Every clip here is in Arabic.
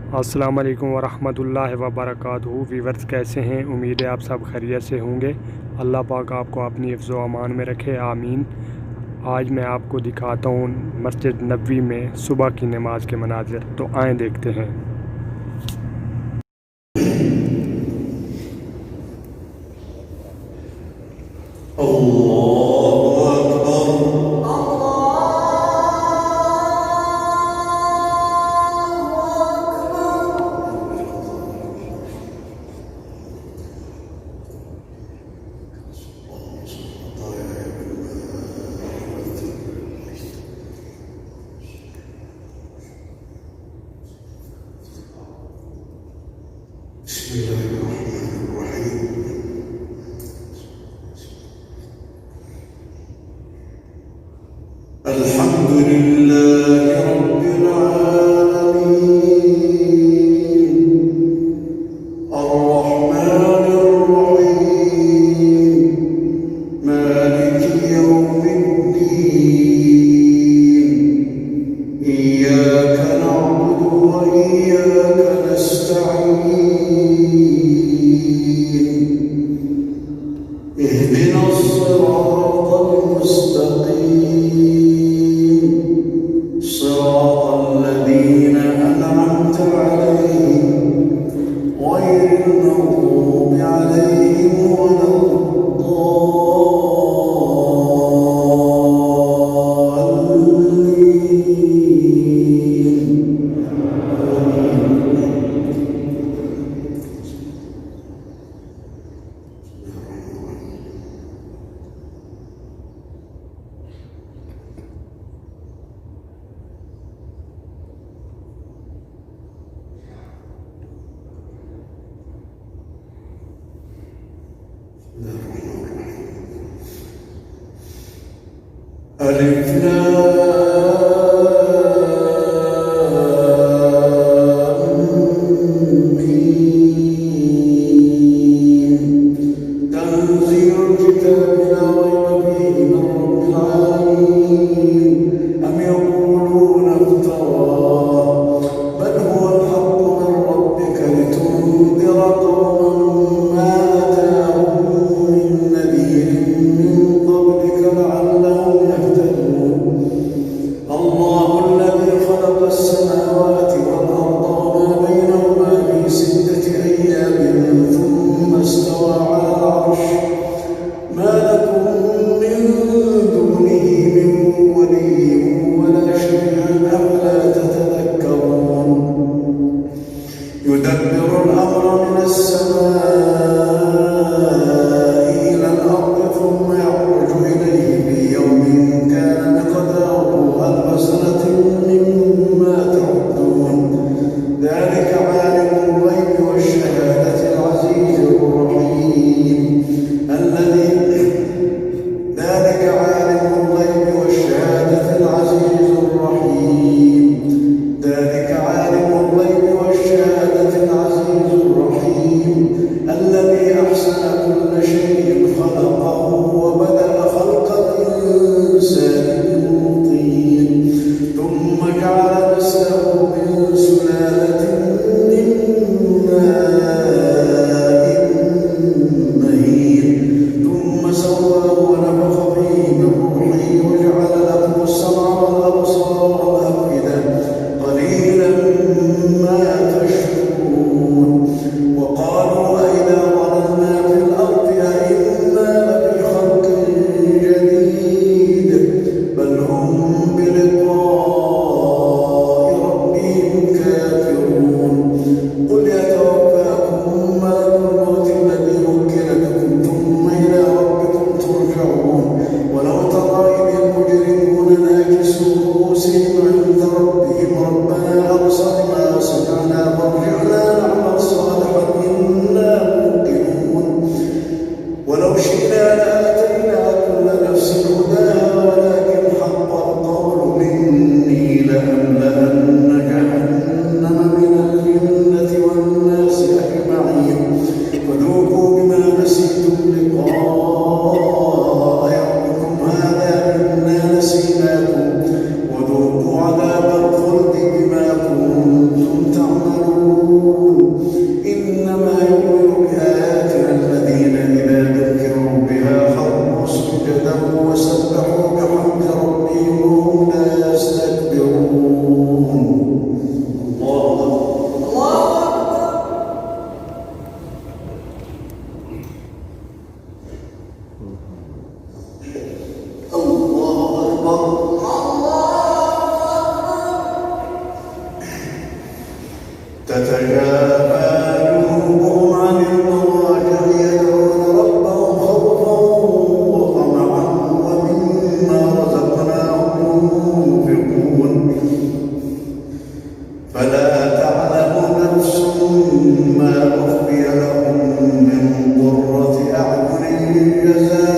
अस्सलाम वालेकुम वरहमतुल्लाहि वबरकातुहू। वीवर्स कैसे हैं? उम्मीद है आप सब खैरियत से होंगे। अल्लाह पाक आपको अपनी हिफ्ज़ व अमान में रखे, आमीन। आज मैं आपको दिखाता हूँ मस्जिद नबवी में सुबह की नमाज के मनाज़िर। तो आएँ देखते हैं। بسم الله الرحمن الرحيم. الحمد لله رب العالمين الرحمن الرحيم مالك يوم الدين إياك نعبد وإياك نستعين اهدنا الصراط المستقيم صراط الذين أنعمت عليهم غير المغضوب عليهم ولا الضالين. ألف لام ميم تنزيل الكتاب لا ريب فيه من رب العالمين أم يقولون افتراه بل هو الحق من ربك لتنذر قوما ما أتاهم من نذير من قبلك لعلهم يهتدون. الله الذي خلق السماوات والأرض وما بينهما في 6 أيام ثم استوى على العرش ما لكم من دونه من ولي ولا شفيع أفلا تتذكرون. يدبر الأمر من السماء إلى الأرض ثم يعرج إليه في يوم كان مقداره 1000 سنة مما تعدون. ذلك عالم الغيب والشهادة العزيز الرحيم ذلك عالم الغيب والشهادة العزيز الرحيم الذي أحسن كل شيء خلقه وبدأ خلق الإنسان من طين ثم جعل نسله من سلالة من ماء مهين ثم سواه ونفخ فيه من روحه وجعل لكم السمع والأبصار والأفئدة قليلا ما تشكرون. وقالوا أئذا ضللنا في الأرض أئنا لفي خلق جديد بل هم بلقاء ربهم كافرون. قل يتوفاكم ملك الموت الذي وكل بكم ثم إلى ربكم ترجعون. ولو ترى إذ المجرمون ناكسوا رؤوسهم عند ربهم ربنا أبصرنا وسمعنا فارجعنا نعمل صالحا إنا موقنون. ولو شئنا لآتينا كل نفس هداها ولكن حق القول مني لأملأن جهنم من الجنة والناس أجمعين. فذوقوا بما نسيتم لقاء يومكم هذا إنا نسيناكم وذوقوا عذاب الخلد بما كنتم تتجافى جنوبهم عن المضاجع يدعون ربهم خوفا وطمعا ومما رزقناهم ينفقون فلا تعلم نفس ما أخفي لهم من قرة أعين جزاء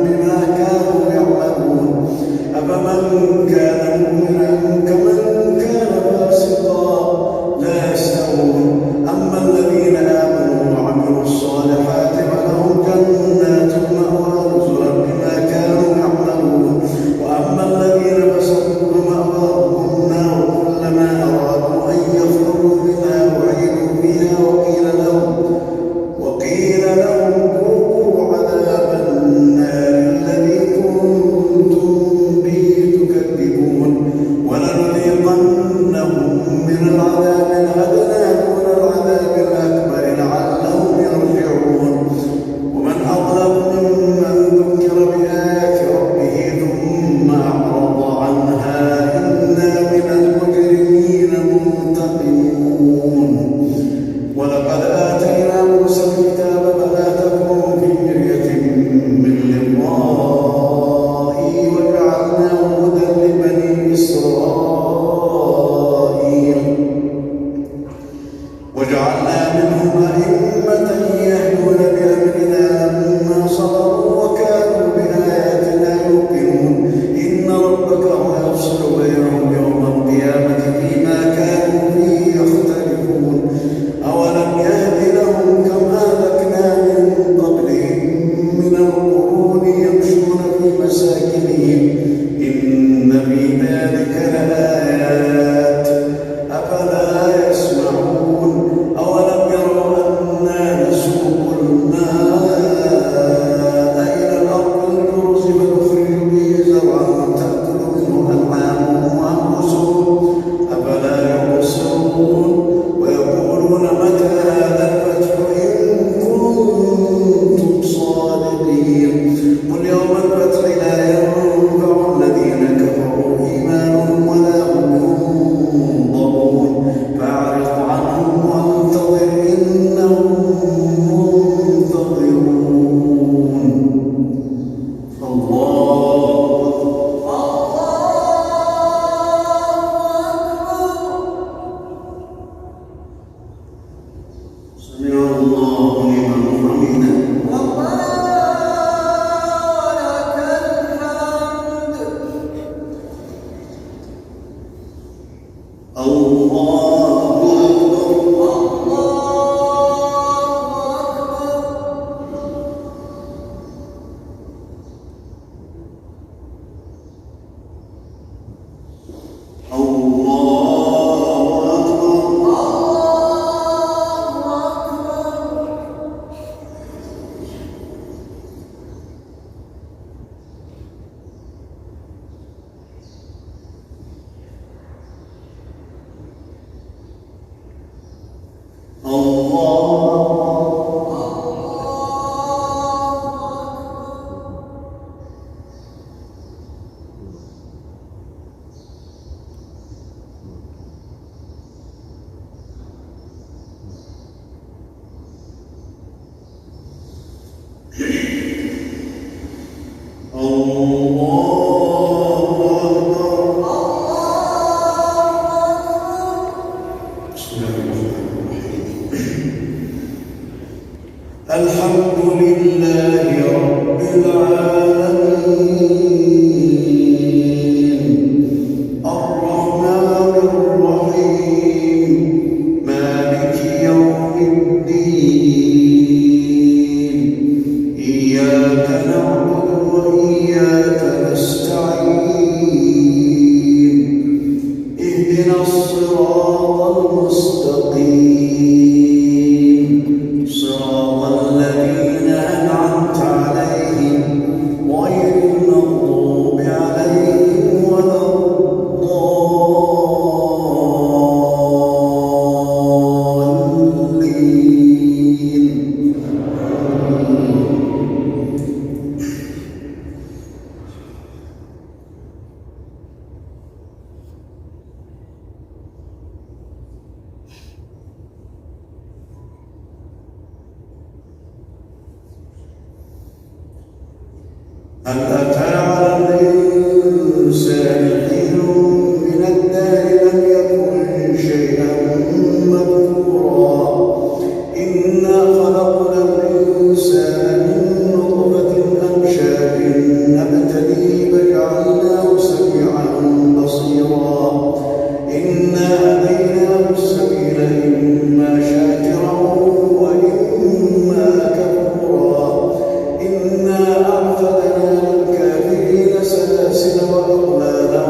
بما كانوا يعملون أفمن كان مؤمنا كمن كان فاسقا لا يستوون أما الذين آمنوا وعملوا الصالحات فلهم جنات المأوى نزلا بما كانوا يعملون وأما الذين فسقوا فمأواهم النار كلما أرادوا أن يخرجوا منها أعيدوا فيها وقيل لهم ذوقوا عذاب النار الذي كنتم به تكذبون ولنذيقنهم من العذاب الأدنى دون العذاب الأكبر لعلهم يرجعون ومن أظلم ممن ذكر بآيات ربه ثم أعرض عنها إنا من المجرمين منتقمون ولقد آتينا موسى الكتاب فلا تكن في مرية من لقائه وجعلناه هدى لبني إسرائيل وجعلنا منهم أئمة يهدون بأمرنا لما صبروا وكانوا بآياتنا يوقنون إن ربك هو يفصل بينهم يوم القيامة فيما كانوا فيه يختلفون أولم يهد لهم كم أهلكنا من قبلهم من القرون يمشون في مساكنهم إن في ذلك لآيات أفلا يسمعون أولم يروا أنا نسوق الماء إلى الأرض الجرز فنخرج به زرعا تأكل منه أنعامهم وأنفسهم أفلا يبصرون ويقولون متى هذا الفتح إن كنتم صادقين قل يوم الفتح لا ينفع الذين كفروا إيمانهم ولا هم ينظرون فأعرض عنهم وانتظر إنهم منتظرون سمع الله لمن حمده الله الحمد لله رب العالمين الرحمن الرحيم مالك يوم الدين إياك نعبد وإياك نستعين اهدنا الصراط المستقيم صراط الذين أنعمت عليهم غير المغضوب عليهم ولا الضالين. هل أتى على الإنسان حين من الدهر لم يكن شيئا مذكورا إنا خلقنا الإنسان من نطفة أمشاج نبتليه فجعلناه سميعا بصيرا إنا هديناه السبيل إما شاكرا وإما كفورا إنا أعتدنا للكافرين سلاسل وأغلالا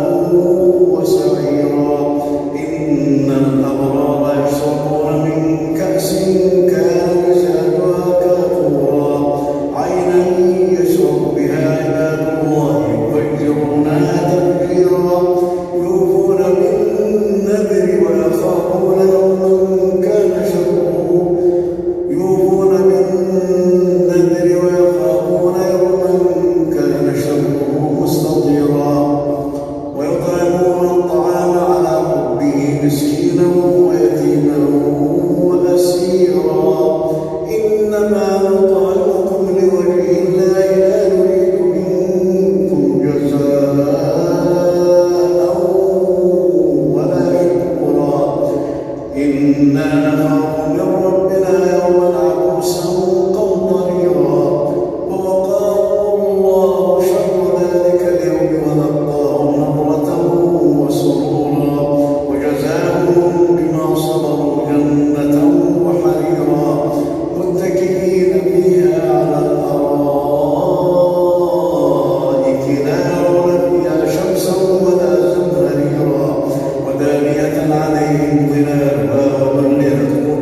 وسعيرا إن الأبرار يشربون من كأس كان مزاجها كافورا عينا يشرب بها عباد الله يفجرونها تفجيرا يوفون بالنذر ويخافون يوما كان شره مستطيرا ويطعمون الطعام على حبه مسكينا ويتيما وأسيرا إنما نطعمكم لوجه الله لا نريد منكم جزاء ولا شكورا إنا نخاف من ربنا يوما عبوسا قمطريرا ووقاهم الله شر ذلك اليوم ولقاهم نضرة وسرورا وجزاهم بما صبروا جنة وحريرا متكئين فيها على الأرائك لا يرون فيها شمسا ولا زمهريرا ودانية عليهم ظلالها وظللت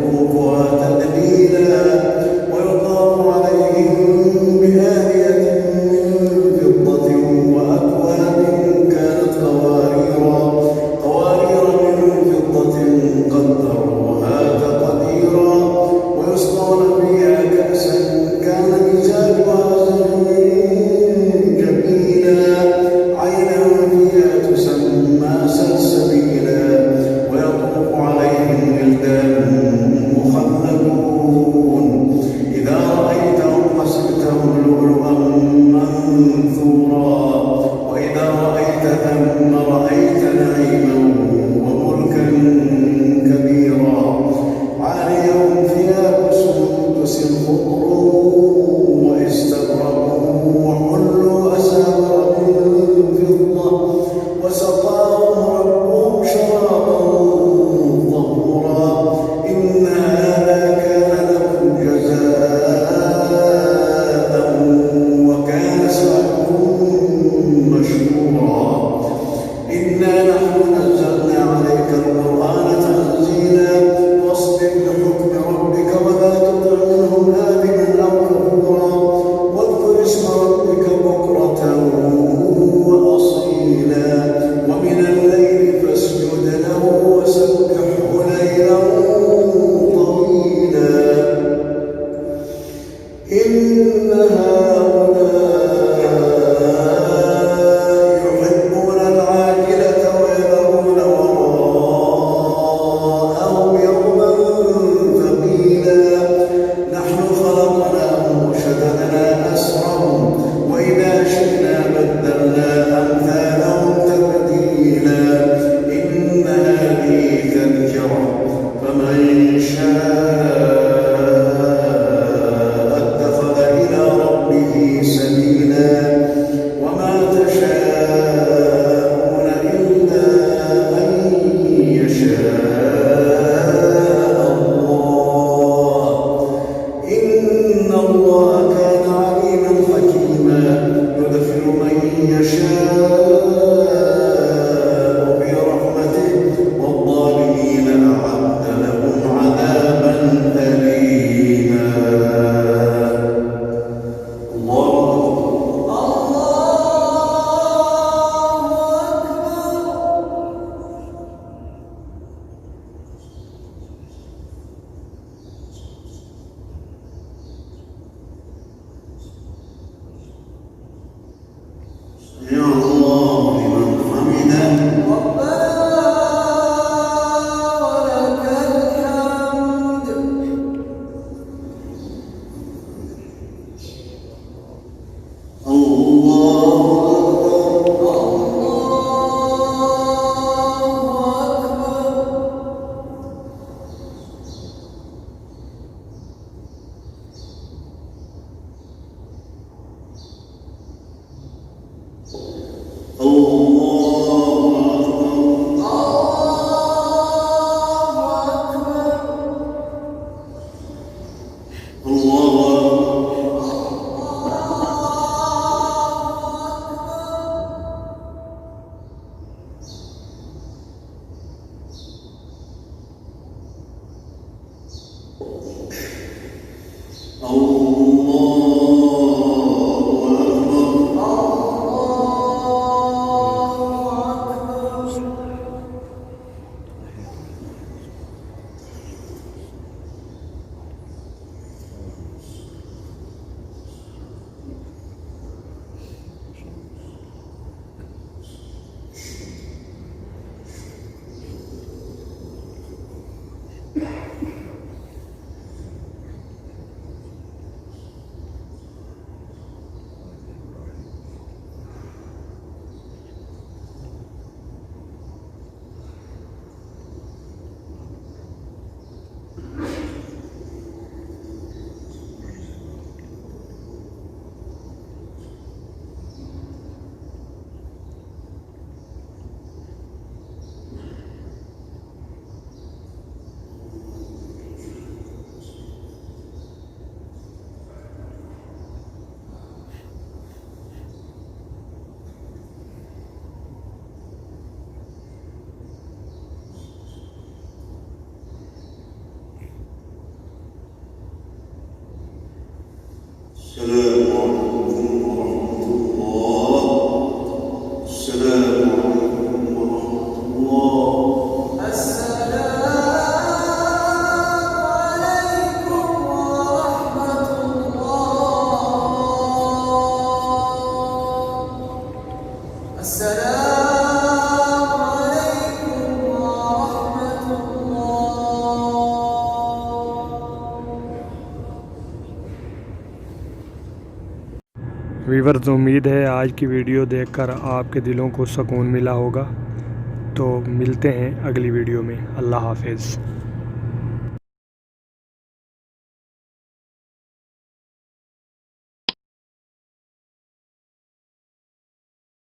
السلام عليكم ورحمة الله. السلام عليكم ورحمة الله. वीवर्स, उम्मीद है आज की वीडियो देखकर आपके दिलों को सुकून मिला होगा। तो मिलते हैं अगली वीडियो में। अल्लाह हाफ़िज़।